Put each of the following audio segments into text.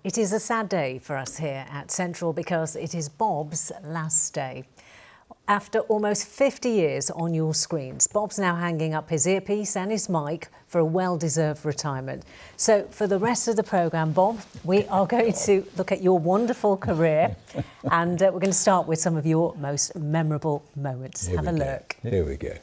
It is a sad day for us here at Central because it is Bob's last day. After almost 50 years on your screens, Bob's now hanging up his earpiece and his mic for a well-deserved retirement. So for the rest of the programme, Bob, we are going to look at your wonderful career and we're going to start with some of your most memorable moments. Have a look. Here we go.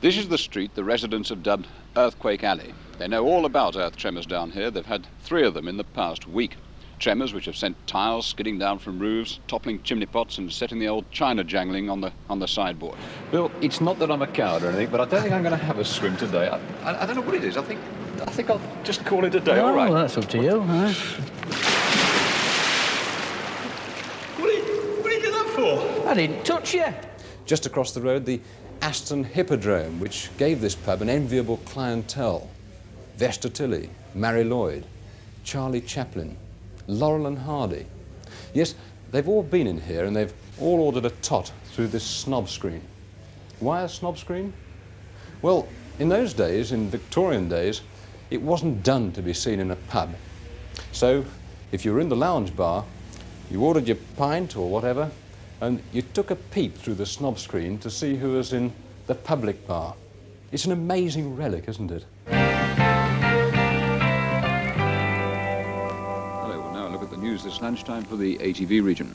This is the street the residents have dubbed Earthquake Alley. They know all about earth tremors down here. They've had 3 of them in the past week. Tremors which have sent tiles skidding down from roofs, toppling chimney pots and setting the old china jangling on the sideboard. Bill, it's not that I'm a coward or anything, but I don't think I'm going to have a swim today. I don't know what it is. I think I'll just call it a day, all right? Well, that's up to you, huh? What do you do that for? I didn't touch you. Just across the road, the Aston Hippodrome, which gave this pub an enviable clientele. Vesta Tilley, Mary Lloyd, Charlie Chaplin, Laurel and Hardy. Yes, they've all been in here and they've all ordered a tot through this snob screen. Why a snob screen? Well, in those days, in Victorian days, it wasn't done to be seen in a pub. So, if you were in the lounge bar, you ordered your pint or whatever, and you took a peep through the snob screen to see who was in the public bar. It's an amazing relic, isn't it? News this lunchtime for the ITV region.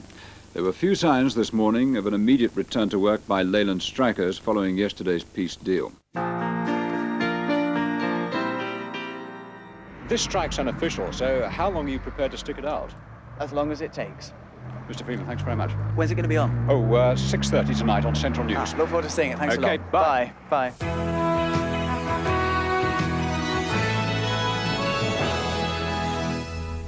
There were few signs this morning of an immediate return to work by Leyland strikers following yesterday's peace deal. This strike's unofficial, so how long are you prepared to stick it out? As long as it takes. Mr. Phelan, thanks very much. When's it going to be on? Oh, 6:30 tonight on Central News. Look forward to seeing it. Thanks a lot. Okay, bye. Bye.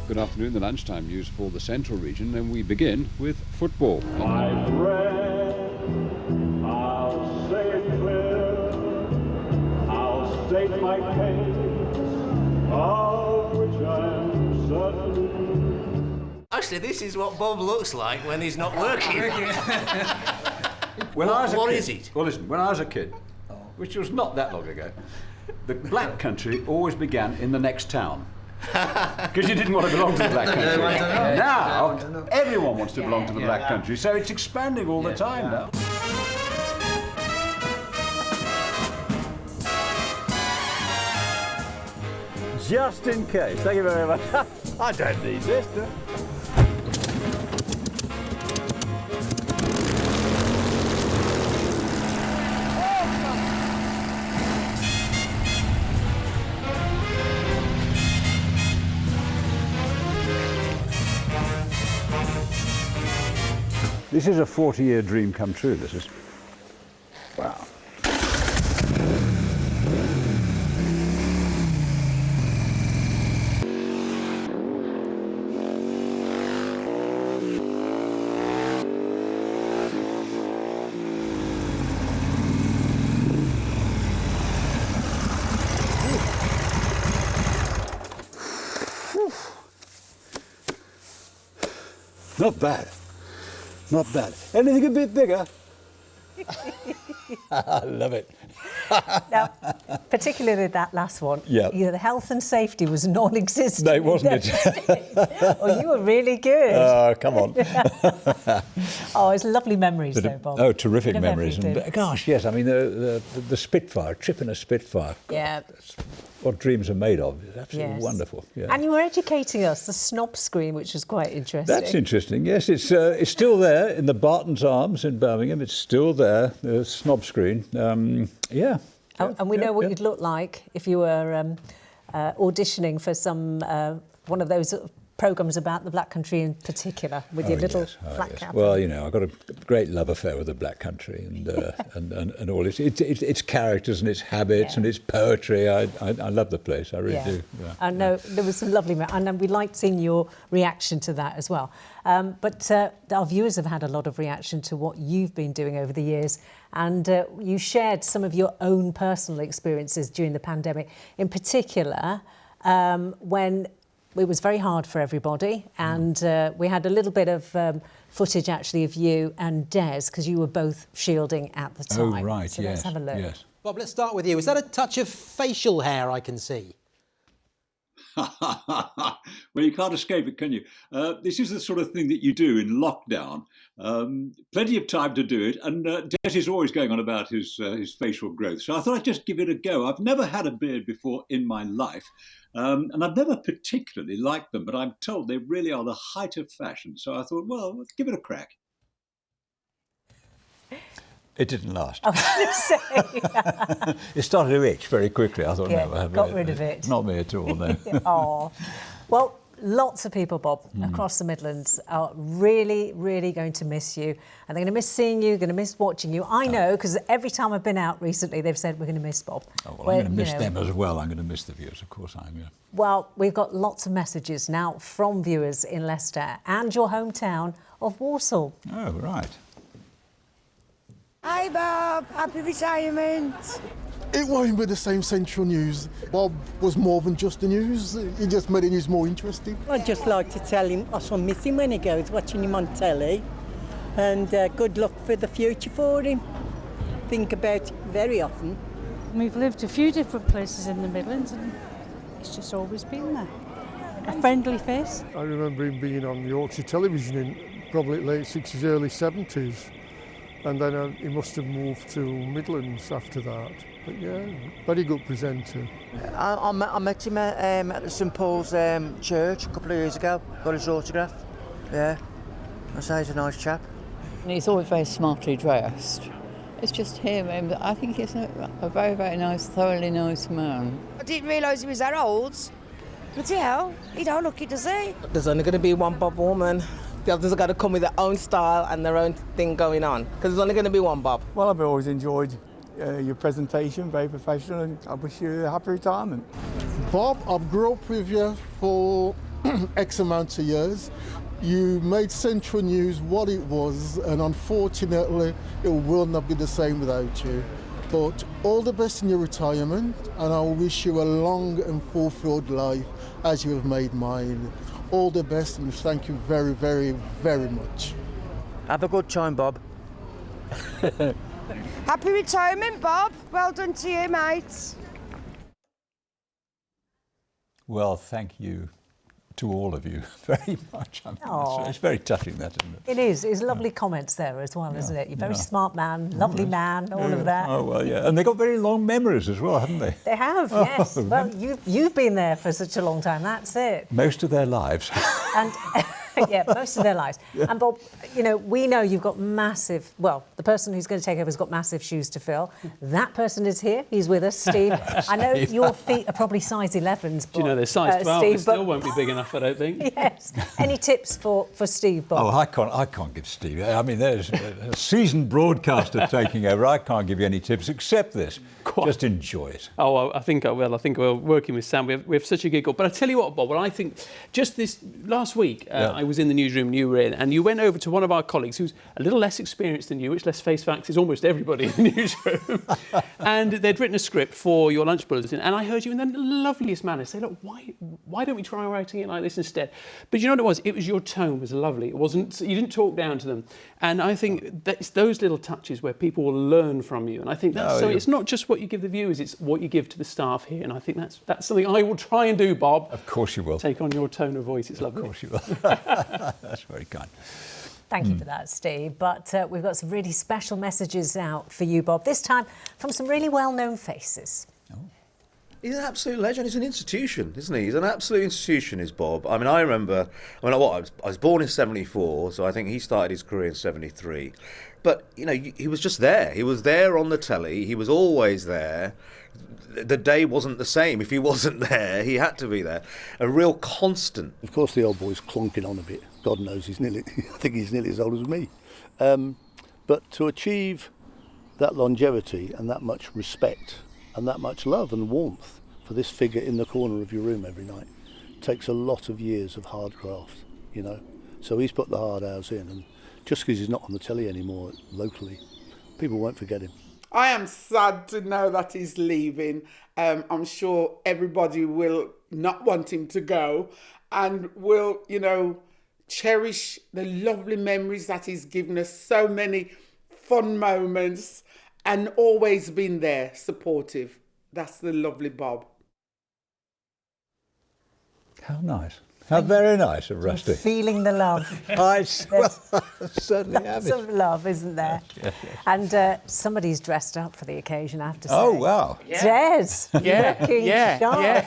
Good afternoon, the lunchtime news for the Central region, and we begin with football. My friend, I'll say it clear, I'll state my case, of which I'm certain. Actually, this is what Bob looks like when he's not working. What is it? Well, listen, when I was a kid, which was not that long ago, the black country always began in the next town. Because you didn't want to belong to the black country. Now, everyone wants to belong to the black country, so it's expanding all the time now. Just in case. Thank you very much. I don't need this. This is a 40-year dream come true, this is. Wow. Not bad. Not bad. Anything a bit bigger? I love it. Now, particularly that last one, Yeah. the health and safety was non-existent. No, wasn't it? Oh, you were really good. Oh, come on. Oh, it's lovely memories though, Bob. Oh, terrific Bit of memories. And, everything. gosh, yes, I mean, the Spitfire, trip in a Spitfire. Yeah. What dreams are made of. It's absolutely Yes. wonderful. Yeah. And you were educating us, the snob screen, which was quite interesting. That's interesting. Yes, it's still there in the Barton's Arms in Birmingham. It's still there, the snob screen. Yeah. And we know what you'd look like if you were auditioning for some one of those programmes about the Black Country in particular, with your little flat cap. Well, you know, I've got a great love affair with the Black Country and all its characters and its habits and its poetry. I love the place. I really do. Yeah. I know there was some lovely, and we liked seeing your reaction to that as well. But our viewers have had a lot of reaction to what you've been doing over the years, and you shared some of your own personal experiences during the pandemic, in particular when it was very hard for everybody, and we had a little bit of footage actually of you and Des, because you were both shielding at the time. Oh, right, so yes. let's have a look. Yes. Bob, let's start with you. Is that a touch of facial hair I can see? Well, you can't escape it, can you? This is the sort of thing that you do in lockdown. Plenty of time to do it, and Des is always going on about his facial growth. So I thought I'd just give it a go. I've never had a beard before in my life, and I've never particularly liked them, but I'm told they really are the height of fashion. So I thought, well, let's give it a crack. It didn't last. I was going to say. It started to itch very quickly. I thought, Yeah, no, got rid of it. Not me at all, no. Oh, well, lots of people, Bob, across the Midlands are really, really going to miss you. And they're going to miss seeing you, going to miss watching you. I know, because every time I've been out recently, they've said, we're going to miss Bob. Oh, well, I'm going to miss them as well. I'm going to miss the viewers, of course I am, yeah. Well, we've got lots of messages now from viewers in Leicester and your hometown of Walsall. Oh, right. Hi Bob, happy retirement. It won't be the same Central News. Bob was more than just the news. He just made the news more interesting. I'd just like to tell him I shall miss him when he goes, watching him on telly. And good luck for the future for him. Think about it very often. We've lived a few different places in the Midlands and it's just always been there. A friendly face. I remember him being on Yorkshire television in probably late 60s, early 70s. And then he must have moved to Midlands after that. But yeah, very good presenter. I met him at the St Paul's church a couple of years ago. Got his autograph. Yeah, I say he's a nice chap. And he's always very smartly dressed. It's just him, and I think he's a very, very nice, thoroughly nice man. I didn't realise he was that old. But hell, he don't look it, does he? There's only going to be one Bob Warman. The others have got to come with their own style and their own thing going on, because there's only going to be one Bob. Well, I've always enjoyed your presentation, very professional, and I wish you a happy retirement. Bob, I've grew up with you for X amount of years. You made Central News what it was, and unfortunately, it will not be the same without you. But all the best in your retirement, and I wish you a long and fulfilled life as you have made mine. All the best, and thank you very, very, very much. Have a good time, Bob. Happy retirement, Bob. Well done to you, mate. Well, thank you to all of you very much. It's very touching, that, isn't it? It is. It's lovely comments there as well, isn't it? You're a very smart man, lovely man, all of that. Oh, well, yeah. And they've got very long memories as well, haven't they? They have, yes. Well, you've been there for such a long time, that's it. Most of their lives. And yeah, most of their lives. Yeah. And Bob, we know you've got massive, well, the person who's going to take over has got massive shoes to fill. That person is here. He's with us, Steve. I know your feet are probably size 11s. Do you know they're size 12? Steve, it still won't be big enough, I don't think. Yes. Any tips for Steve, Bob? Oh, I can't give Steve. I mean, there's a seasoned broadcaster taking over. I can't give you any tips except this. Just enjoy it. Oh, I think I will. I think we're working with Sam. We have such a giggle. But I tell you what, Bob, I think just this last week, I was in the newsroom and you were in, and you went over to one of our colleagues who's a little less experienced than you, which, let's face facts, is almost everybody in the newsroom. And they'd written a script for your lunch bulletin, and I heard you in the loveliest manner say, look, why don't we try writing it like this instead? But you know what it was? It was your tone was lovely. It wasn't, you didn't talk down to them. And I think that's those little touches where people will learn from you. And I think that's it's not just what you give the viewers, it's what you give to the staff here. And I think that's something I will try and do, Bob. Of course you will. Take on your tone of voice. It's lovely. Of course you will. That's very kind. Thank you for that, Steve. But we've got some really special messages out for you, Bob, this time from some really well-known faces. He's an absolute legend. He's an institution, isn't he? He's an absolute institution, is Bob. I mean, I was born in 74, so I think he started his career in 73. But, he was just there. He was there on the telly. He was always there. The day wasn't the same. If he wasn't there, he had to be there. A real constant. Of course, the old boy's clonking on a bit. God knows I think he's nearly as old as me. But to achieve that longevity and that much respect and that much love and warmth for this figure in the corner of your room every night takes a lot of years of hard graft, So he's put the hard hours in, and just because he's not on the telly anymore locally, people won't forget him. I am sad to know that he's leaving. I'm sure everybody will not want him to go and will, cherish the lovely memories that he's given us, so many fun moments, and always been there, supportive. That's the lovely Bob. How nice. How very nice of Rusty. Feeling the love. I certainly have Lots of love, isn't there? Yes. And somebody's dressed up for the occasion, I have to say. Oh, wow. Des, looking sharp.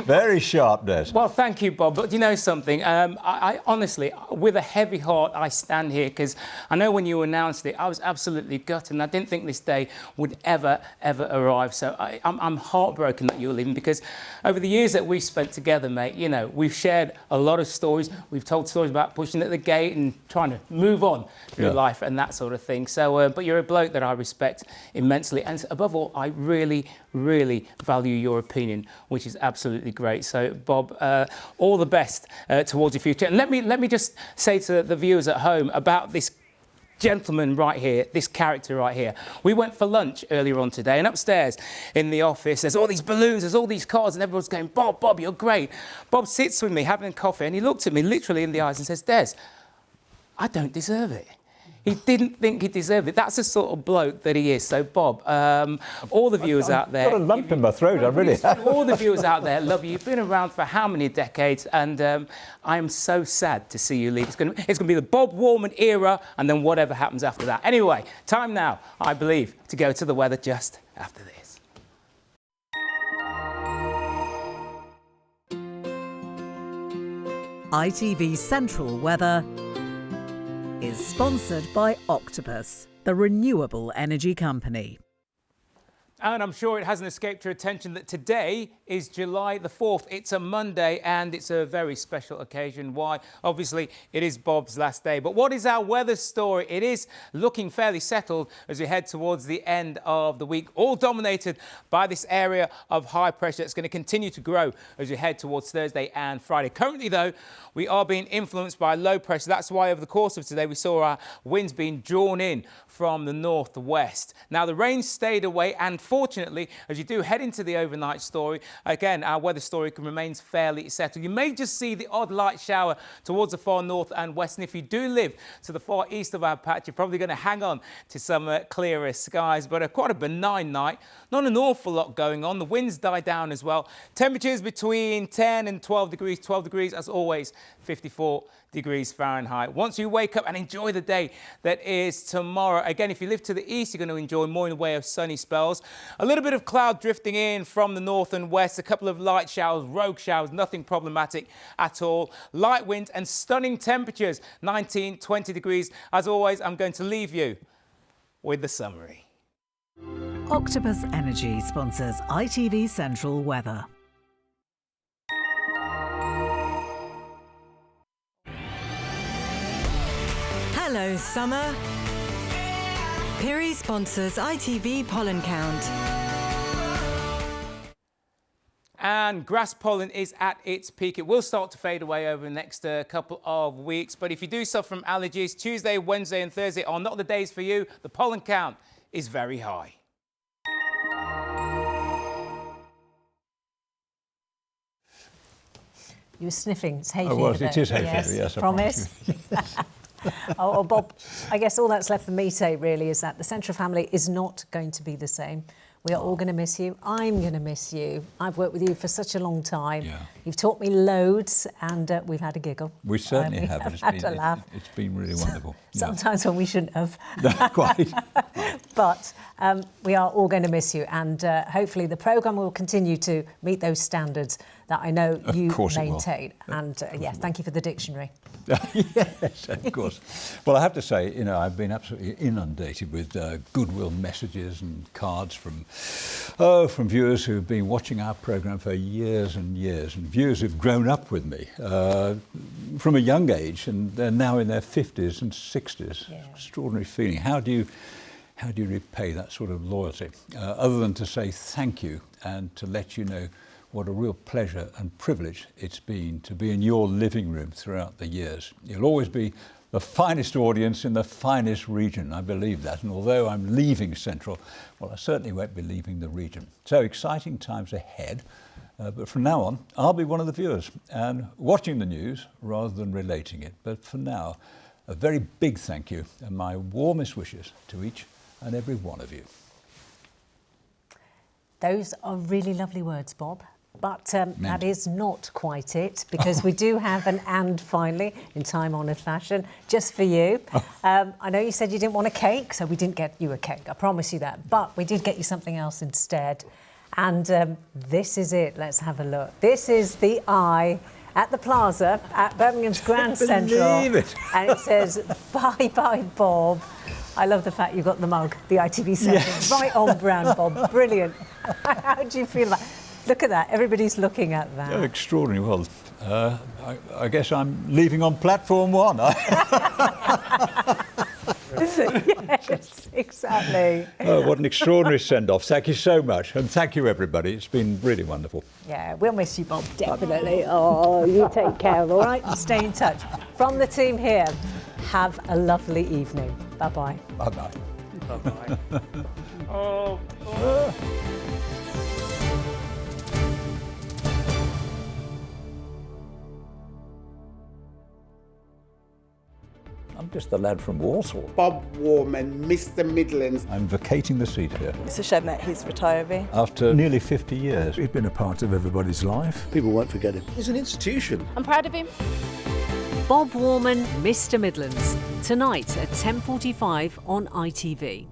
Very sharp, Des. Well, thank you, Bob. But do you know something? I honestly, with a heavy heart, I stand here because I know when you announced it, I was absolutely gutted, and I didn't think this day would ever arrive. So I'm heartbroken that you're leaving, because over the years that we've spent together, mate, you know, we've shared a lot of stories. We've told stories about pushing at the gate and trying to move on through life and that sort of thing. So, but you're a bloke that I respect immensely, and above all, I really, really value your opinion, which is absolutely great. So, Bob, all the best towards your future. And let me just say to the viewers at home about this gentleman right here, this character right here. We went for lunch earlier on today, and upstairs in the office, there's all these balloons, there's all these cars, and everyone's going, Bob, you're great. Bob sits with me having coffee, and he looked at me literally in the eyes and says, Des, I don't deserve it. He didn't think he deserved it. That's the sort of bloke that he is. So, Bob, all the viewers out there... I've got a lump in my throat, I really have. All the viewers out there love you. You've been around for how many decades? And I am so sad to see you leave. It's going to be the Bob Warman era, and then whatever happens after that. Anyway, time now, I believe, to go to the weather just after this. ITV Central weather is sponsored by Octopus, the renewable energy company. And I'm sure it hasn't escaped your attention that today is July the 4th. It's a Monday, and it's a very special occasion. Why? Obviously, it is Bob's last day. But what is our weather story? It is looking fairly settled as we head towards the end of the week, all dominated by this area of high pressure that's going to continue to grow as we head towards Thursday and Friday. Currently, though, we are being influenced by low pressure. That's why over the course of today, we saw our winds being drawn in from the northwest. Now, the rain stayed away, and fortunately, as you do head into the overnight story, again, our weather story remains fairly settled. You may just see the odd light shower towards the far north and west, and if you do live to the far east of our patch, you're probably going to hang on to some clearer skies, but quite a benign night. Not an awful lot going on. The winds die down as well. Temperatures between 10 and 12 degrees. 12 degrees, as always, 54 degrees Fahrenheit. Once you wake up and enjoy the day that is tomorrow. Again, if you live to the east, you're going to enjoy more in the way of sunny spells. A little bit of cloud drifting in from the north and west. A couple of light showers, rogue showers, nothing problematic at all. Light winds and stunning temperatures, 19, 20 degrees. As always, I'm going to leave you with the summary. Octopus Energy sponsors ITV Central weather. Hello, summer. Piri sponsors ITV Pollen Count. And grass pollen is at its peak. It will start to fade away over the next couple of weeks. But if you do suffer from allergies, Tuesday, Wednesday and Thursday are not the days for you. The pollen count is very high. You were sniffing. It's hay I fever. was. It is hay yes, fever, yes, I promise. Oh, Bob, I guess all that's left for me to say really is that the Central family is not going to be the same. We are all going to miss you. I'm going to miss you. I've worked with you for such a long time. Yeah. You've taught me loads, and we've had a giggle. We certainly have. We've had a laugh. It's been really wonderful. Sometimes when we shouldn't have. Quite. But we are all going to miss you, and hopefully the programme will continue to meet those standards that I know you maintain. And yes, thank you for the dictionary. Yes, of course. Well, I have to say, you know, I've been absolutely inundated with goodwill messages and cards from viewers who've been watching our programme for years and years, and viewers who've grown up with me from a young age, and they're now in their 50s and 60s. Yeah. Extraordinary feeling. How do you repay that sort of loyalty, other than to say thank you and to let you know what a real pleasure and privilege it's been to be in your living room throughout the years. You'll always be the finest audience in the finest region, I believe that. And although I'm leaving Central, well, I certainly won't be leaving the region. So exciting times ahead. But from now on, I'll be one of the viewers and watching the news rather than relating it. But for now, a very big thank you and my warmest wishes to each and every one of you. Those are really lovely words, Bob. But that is not quite it, because we do have an and finally, in time-honoured fashion, just for you. I know you said you didn't want a cake, so we didn't get you a cake, I promise you that. But we did get you something else instead. And this is it. Let's have a look. This is the eye at the Plaza at Birmingham's Grand Central. Believe it. And it says, bye-bye, Bob. I love the fact you got the mug, the ITV Central. Yes. Right on brand, Bob. Brilliant. How do you feel about it? Look at that. Everybody's looking at that. Oh, extraordinary. Well, I guess I'm leaving on platform 1. Yes, exactly. Oh, what an extraordinary send-off. Thank you so much. And thank you, everybody. It's been really wonderful. Yeah, we'll miss you, Bob, definitely. Oh, you take care, all right? Stay in touch. From the team here, have a lovely evening. Bye-bye. Bye-bye. Bye-bye. Oh. I'm just a lad from Walsall. Bob Warman, Mr. Midlands. I'm vacating the seat here. It's a shame that he's retiring. After nearly 50 years. He's been a part of everybody's life. People won't forget him. He's an institution. I'm proud of him. Bob Warman, Mr. Midlands, tonight at 10:45 on ITV.